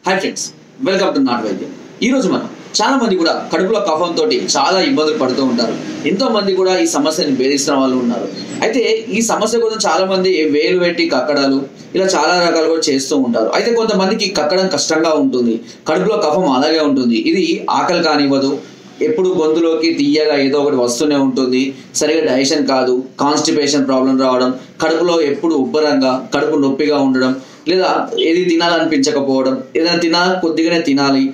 Hi friends, welcome to not వైద్యం. ఈరోజు మనం చాలా మంది కూడా కడుపులో కఫంతో చాలా ఇబ్బందులు పడుతూ ఉంటారు. ఎంతో మంది కూడా ఈ సమస్యని భేదిస్తున్న వాళ్ళు ఉన్నారు. అయితే ఈ సమస్య కోసం చాలా మంది వేలు పెట్టి కక్కడాలు ఇలా చాలా రకాలు కూడా చేస్తూ ఉంటారు. అయితే కొంతమందికి కక్కడం కష్టంగా ఉంటుంది, కడుపులో కఫం అలాగే ఉంటుంది. ఇది ఆకలి కానివ్వదు, ఎప్పుడు గొంతులోకి తీయగా ఏదో ఒకటి వస్తూనే ఉంటుంది, సరిగా డైజెషన్ కాదు, కాన్స్టిపేషన్ ప్రాబ్లం రావడం, కడుపులో ఎప్పుడు ఉబ్బరంగా కడుపు నొప్పిగా ఉండడం, లేదా ఏది తినాలనిపించకపోవడం, ఏదైనా కొద్దిగానే తినాలి,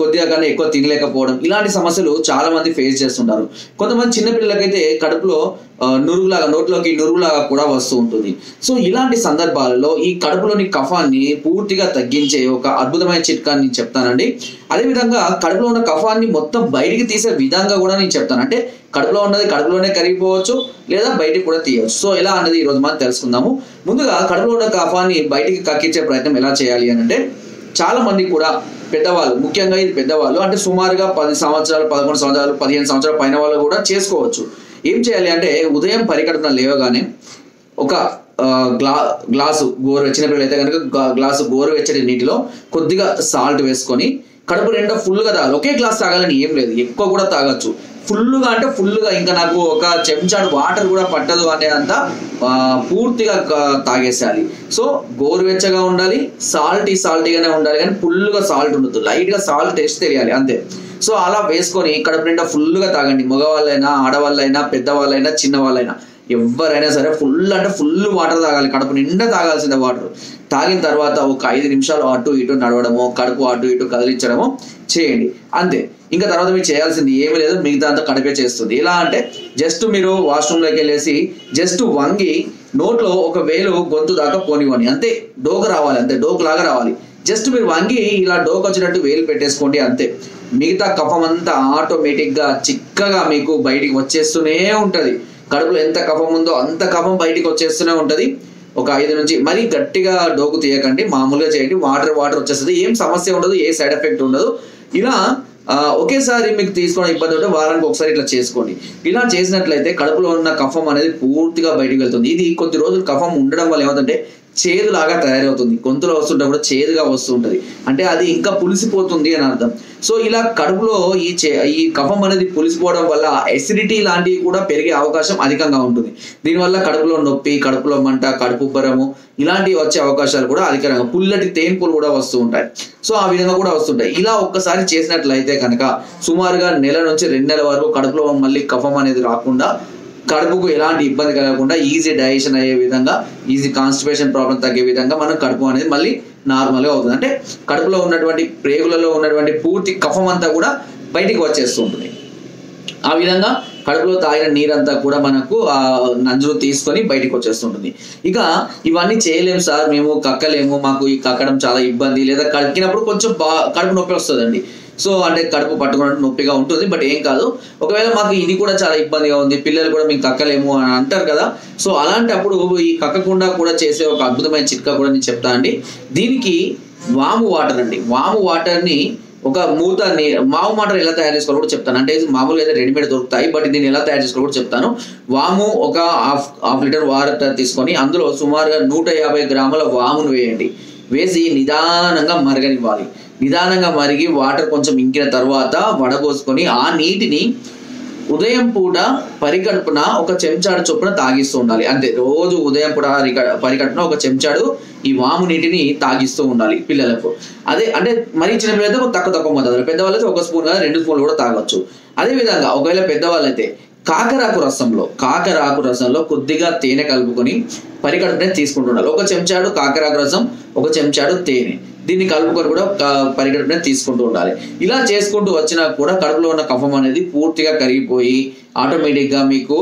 కొద్దిగా కన్నా ఎక్కువ తినలేకపోవడం, ఇలాంటి సమస్యలు చాలా మంది ఫేస్ చేస్తుంటారు. కొంతమంది చిన్నపిల్లలకైతే కడుపులో నోట్లోకి నురుగులాగా కూడా వస్తూ ఉంటుంది. సో ఇలాంటి సందర్భాలలో ఈ కడుపులోని కఫాన్ని పూర్తిగా తగ్గించే ఒక అద్భుతమైన చిట్కాని నేను చెప్తానండి. అదేవిధంగా కడుపులో ఉన్న కఫాన్ని మొత్తం బయటికి తీసే విధంగా కూడా నేను చెప్తాను. అంటే కడుపులో ఉన్నది కడుపులోనే కరిగిపోవచ్చు, లేదా బయటికి కూడా తీయవచ్చు. సో ఎలా అన్నది ఈరోజు మనం తెలుసుకుందాము. ముందుగా కడుపులో ఉన్న కఫాన్ని బయటికి కక్కించే ప్రయత్నం ఎలా చేయాలి అని అంటే, చాలా మంది కూడా పెద్దవాళ్ళు, ముఖ్యంగా ఇది పెద్దవాళ్ళు అంటే సుమారుగా 10 సంవత్సరాలు, 11 సంవత్సరాలు, 15 సంవత్సరాల పైన వాళ్ళు కూడా చేసుకోవచ్చు. ఏం చేయాలి అంటే, ఉదయం పరికడుపున లేవగానే ఒక గ్లాసు చిన్న పిల్లలు అయితే కనుక గ్లాసు గోరువెచ్చటి నీటిలో కొద్దిగా సాల్ట్ వేసుకొని కడుపు నిండా ఫుల్గా తాగాలి. ఒకే గ్లాస్ తాగాలని ఏం లేదు, ఎక్కువ కూడా తాగొచ్చు. ఫుల్గా అంటే ఫుల్గా, ఇంకా నాకు ఒక చెంచాడు వాటర్ కూడా పట్టదు అనేదంతా పూర్తిగా తాగేసేయాలి. సో గోరువెచ్చగా ఉండాలి, సాల్టీగానే ఉండాలి, కానీ ఫుల్గా సాల్ట్ ఉండదు, లైట్గా సాల్ట్ టేస్ట్ తెలియాలి అంతే. సో అలా వేసుకొని కడుపు నిండా ఫుల్గా తాగండి. మగవాళ్ళైనా, ఆడవాళ్ళైనా, పెద్దవాళ్ళైనా, చిన్నవాళ్ళైనా, ఎవరైనా సరే ఫుల్ వాటర్ తాగాలి. కడుపు నిండా తాగాల్సిన వాటర్ తాగిన తర్వాత ఒక 5 నిమిషాలు అటు ఇటు నడవడమో, కడుపు అటు ఇటు కదిలించడమో చేయండి అంతే. ఇంకా తర్వాత మీరు చేయాల్సింది ఏమీ లేదు, మిగతా అంతా కడుపే చేస్తుంది. ఎలా అంటే, జస్ట్ మీరు వాష్రూమ్లోకి వెళ్ళేసి జస్ట్ వంగి నోట్లో ఒక వేలు గొంతు దాకా పోనివ్వండి అంతే. డోక రావాలి అంతే, డోకులాగా రావాలి. జస్ట్ మీరు వంగి ఇలా డోకు వచ్చినట్టు వేలు పెట్టేసుకోండి అంతే. మిగతా కఫం అంతా ఆటోమేటిక్గా చిక్కగా మీకు బయటికి వచ్చేస్తూనే ఉంటుంది. కడుపులో ఎంత కఫం ఉందో అంత కఫం బయటికి వచ్చేస్తూనే ఉంటుంది. ఒక 5 నుంచి, మరీ గట్టిగా డోకు తీయకండి, మామూలుగా చేయండి. వాటర్ వచ్చేస్తుంది, ఏం సమస్య ఉండదు, ఏ సైడ్ ఎఫెక్ట్ ఉండదు. ఇలా ఒకేసారి మీకు తీసుకోవడం ఇబ్బంది ఉంటే వారానికి ఒకసారి ఇట్లా చేసుకోండి. ఇలా చేసినట్లయితే కడుపులో ఉన్న కఫం అనేది పూర్తిగా బయటికి వెళ్తుంది. ఇది కొద్ది రోజులు కఫం ఉండడం వల్ల ఏమవుతుందంటే చేదులాగా తయారవుతుంది, గొంతులో వస్తుంటే కూడా చేదుగా వస్తుంటది, అంటే అది ఇంకా పులిసిపోతుంది అని అర్థం. సో ఇలా కడుపులో ఈ కఫం అనేది పులిసిపోవడం వల్ల ఎసిడిటీ లాంటివి కూడా పెరిగే అవకాశం అధికంగా ఉంటుంది. దీనివల్ల కడుపులో నొప్పి, కడుపులో మంట, కడుపు ఉబ్బరము ఇలాంటివి వచ్చే అవకాశాలు కూడా అధికంగా, పుల్లటి తేన్పులు కూడా వస్తూ ఉంటాయి. సో ఆ విధంగా కూడా వస్తుంటాయి. ఇలా ఒక్కసారి చేసినట్లయితే కనుక సుమారుగా 1 నెల నుంచి 2 నెలల వరకు కడుపులో మళ్ళీ కఫం అనేది రాకుండా, కడుపుకు ఎలాంటి ఇబ్బంది కలగకుండా, ఈజీ డైజెషన్ అయ్యే విధంగా, ఈజీ కాన్స్టిపేషన్ ప్రాబ్లం తగ్గే విధంగా మనం కడుపు అనేది మళ్ళీ నార్మల్గా అవుతుంది. అంటే కడుపులో ఉన్నటువంటి ప్రేగులలో ఉన్నటువంటి పూర్తి కఫం అంతా కూడా బయటికి వచ్చేస్తూ ఉంటుంది. ఆ విధంగా కడుపులో తాగిన నీరంతా కూడా మనకు ఆ నంజును తీసుకొని బయటికి వచ్చేస్తుంటుంది. ఇక ఇవన్నీ చేయలేము సార్, మేము కక్కలేము, మాకు ఈ కక్కడం చాలా ఇబ్బంది, లేదా కక్కినప్పుడు కొంచెం కడుపు నొప్పి వస్తుందండి. సో అంటే కడుపు పట్టుకున్నట్టు నొప్పిగా ఉంటుంది, బట్ ఏం కాదు. ఒకవేళ మాకు ఇది కూడా చాలా ఇబ్బందిగా ఉంది, పిల్లలు కూడా మేము కక్కలేము అని అంటారు కదా. సో అలాంటప్పుడు ఈ కక్కకుండా కూడా చేసే ఒక అద్భుతమైన చిట్కా కూడా నేను చెప్తా అండి. దీనికి వాము వాటర్ అండి. వాము వాటర్ని ఒక మూతని, వాము వాటర్ ఎలా తయారు చేసుకోవాలో కూడా చెప్తాను. అంటే మామూలుగా అయితే రెడీమేడ్ దొరుకుతాయి, బట్ దీన్ని ఎలా తయారు చేసుకోవాలో కూడా చెప్తాను. వాము ఒక హాఫ్ లీటర్ వాటర్ తీసుకొని అందులో సుమారుగా 150 గ్రాముల వామును వేయండి. వేసి నిదానంగా మరగనివ్వాలి. నిదానంగా మరిగి వాటర్ కొంచెం ఇంకిన తర్వాత వడబోసుకొని ఆ నీటిని ఉదయం పూట పరికడుపున ఒక చెంచాడు చొప్పున తాగిస్తూ ఉండాలి అంతే. రోజు ఉదయం పూట పరికడుపున ఒక చెంచాడు ఈ వాము నీటిని తాగిస్తూ ఉండాలి పిల్లలకు. అదే అంటే మరీ చిన్న పిల్లలైతే తక్కువ మోతాదు, పెద్దవాళ్ళైతే 1 స్పూన్ కదా 2 స్పూన్లు కూడా తాగొచ్చు. అదేవిధంగా ఒకవేళ పెద్దవాళ్ళైతే కాకరాకు రసంలో కొద్దిగా తేనె కలుపుకొని పరికడుపునే తీసుకుంటుండాలి. 1 చెంచాడు కాకరాకు రసం, 1 చెంచాడు తేనె, దీన్ని కలుపుకొని కూడా పరిగడుపునే తీసుకుంటూ ఉండాలి. ఇలా చేసుకుంటూ వచ్చినా కూడా కడుపులో ఉన్న కఫం అనేది పూర్తిగా కరిగిపోయి ఆటోమేటిక్గా మీకు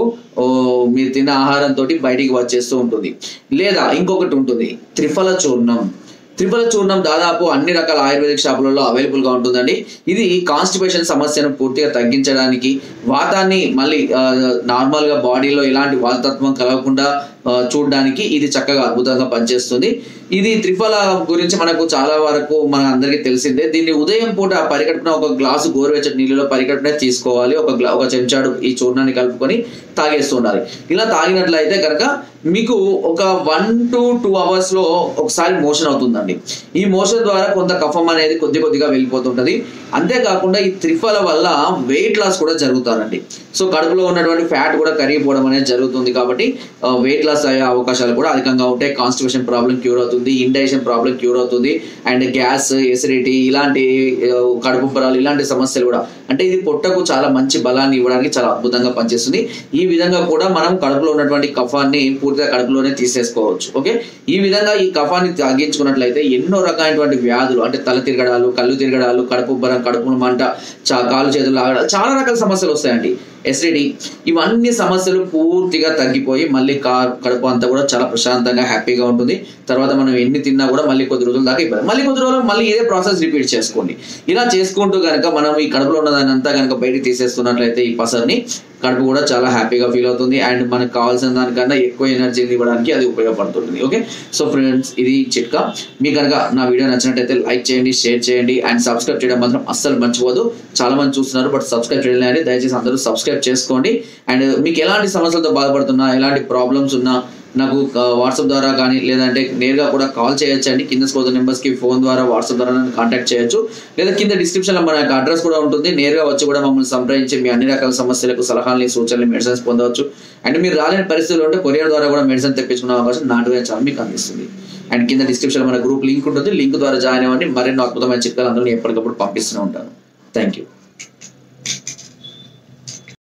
మీరు తిన్న ఆహారంతో బయటికి వచ్చేస్తూ ఉంటుంది. లేదా ఇంకొకటి ఉంటుంది, త్రిఫల చూర్ణం దాదాపు అన్ని రకాల ఆయుర్వేదిక్ షాపులలో అవైలబుల్గా ఉంటుందండి. ఇది కాన్స్టిపేషన్ సమస్యను పూర్తిగా తగ్గించడానికి, వాతాన్ని మళ్ళీ నార్మల్గా బాడీలో ఎలాంటి వాతత్వం కలగకుండా చూడడానికి ఇది చక్కగా అద్భుతంగా పనిచేస్తుంది. ఇది త్రిఫల గురించి మనకు చాలా వరకు మన అందరికీ తెలిసిందే. దీన్ని ఉదయం పూట పరికడుపున ఒక గ్లాసు గోరువెచ్చటి నీళ్ళలో పరికడుపునే తీసుకోవాలి. ఒక చెంచాడు ఈ చూర్ణాన్ని కలుపుకొని తాగేస్తూ ఉండాలి. ఇలా తాగినట్లయితే కనుక మీకు ఒక 1 to 2 hours లో ఒకసారి మోషన్ అవుతుందండి. ఈ మోషన్ ద్వారా కొంత కఫం అనేది కొద్దిగా వెళ్ళిపోతుంటది. అంతేకాకుండా ఈ త్రిఫల వల్ల వెయిట్ లాస్ కూడా జరుగుతారండి. సో కడుపులో ఉన్నటువంటి ఫ్యాట్ కూడా కరిగిపోవడం అనేది జరుగుతుంది. కాబట్టి వెయిట్ లాస్ అయ్యే అవకాశాలు కూడా అధికంగా ఉంటాయి. కాన్స్టిపేషన్ ప్రాబ్లం క్యూర్ అవుతుంది, ఇండైజెషన్ ప్రాబ్లం క్యూర్ అవుతుంది, అండ్ గ్యాస్, ఎసిడిటీ ఇలాంటి కడుపు ఉబ్బరాలు ఇలాంటి సమస్యలు కూడా, అంటే ఇది పొట్టకు చాలా మంచి బలాన్ని ఇవ్వడానికి చాలా అద్భుతంగా పనిచేస్తుంది. ఈ విధంగా కూడా మనం కడుపులో ఉన్నటువంటి కఫాన్ని పూర్తిగా కడుపులోనే తీసేసుకోవచ్చు. ఓకే, ఈ విధంగా ఈ కఫాన్ని తగ్గించుకున్నట్లయితే ఎన్నో రకాలైనటువంటి వ్యాధులు, అంటే తల తిరగడాలు, కళ్ళు తిరగడాలు, కడుపు ఉబ్బరం, కడుపు మంట, కాలు చేతులు లాగడాలు, చాలా రకాల సమస్యలు వస్తాయండి. ఎసిడిటీ, ఇవన్నీ సమస్యలు పూర్తిగా తగ్గిపోయి మళ్ళీ కడుపు అంతా కూడా చాలా ప్రశాంతంగా హ్యాపీగా ఉంటుంది. తర్వాత మనం ఎన్ని తిన్నా కూడా మళ్ళీ కొద్ది రోజుల దాకా ఇవ్వాలి. మళ్ళీ కొద్ది రోజులు మళ్ళీ ఇదే ప్రాసెస్ రిపీట్ చేసుకోండి. ఇలా చేసుకుంటూ కనుక మనం ఈ కడుపులో ఉన్నదాన్ని అంతా కనుక బయటికి తీసేస్తున్నట్లయితే ఈ పసర్ని, కడుపు కూడా చాలా హ్యాపీగా ఫీల్ అవుతుంది. అండ్ మనకు కావాల్సిన దానికన్నా ఎక్కువ ఎనర్జీని ఇవ్వడానికి అది ఉపయోగపడుతుంది. ఓకే, సో ఫ్రెండ్స్, ఇది చిట్కా. మీకు కనుక నా వీడియో నచ్చినట్టయితే లైక్ చేయండి, షేర్ చేయండి, అండ్ సబ్స్క్రైబ్ చేయడం మాత్రం అస్సలు మర్చిపోదు. చాలా మంది చూస్తున్నారు బట్ సబ్స్క్రైబ్ చేయలేదు. దయచేసి అందరూ సబ్స్క్రైబ్ చేసుకోండి. అండ్ మీకు ఎలాంటి సమస్యలతో బాధపడుతున్నా, ఎలాంటి ప్రాబ్లమ్స్ ఉన్నా నాకు వాట్సాప్ ద్వారా కానీ లేదంటే నేరుగా కూడా కాల్ చేయొచ్చండి. కింద స్క్రోల్ నెంబర్స్కి ఫోన్ ద్వారా, వాట్సాప్ ద్వారా కాంటాక్ట్ చేయొచ్చు. లేదా కింద డిస్క్రిప్షన్లో మన యొక్క అడ్రస్ కూడా ఉంటుంది. నేరుగా వచ్చి కూడా మమ్మల్ని సంప్రదించి మీ అన్ని రకాల సమస్యలకు సలహాలని, సూచనలు, మెడిసిన్స్ పొందవచ్చు. అండ్ మీరు రాలేని పరిస్థితులు ఉంటే కొరియర్ ద్వారా కూడా మెడిసిన్ తెప్పించుకునే అవకాశం నాటుగా చాలా మీకు అందిస్తుంది. అండ్ కింద డిస్క్రిప్షన్ మన గ్రూప్ లింక్ ఉంటుంది. లింక్ ద్వారా జాయిన్ అవ్వండి. మరిన్ని అద్భుతమైన చిట్కాలు అందరూ ఎప్పటికప్పుడు పంపిస్తూనే ఉంటాను. Thank you.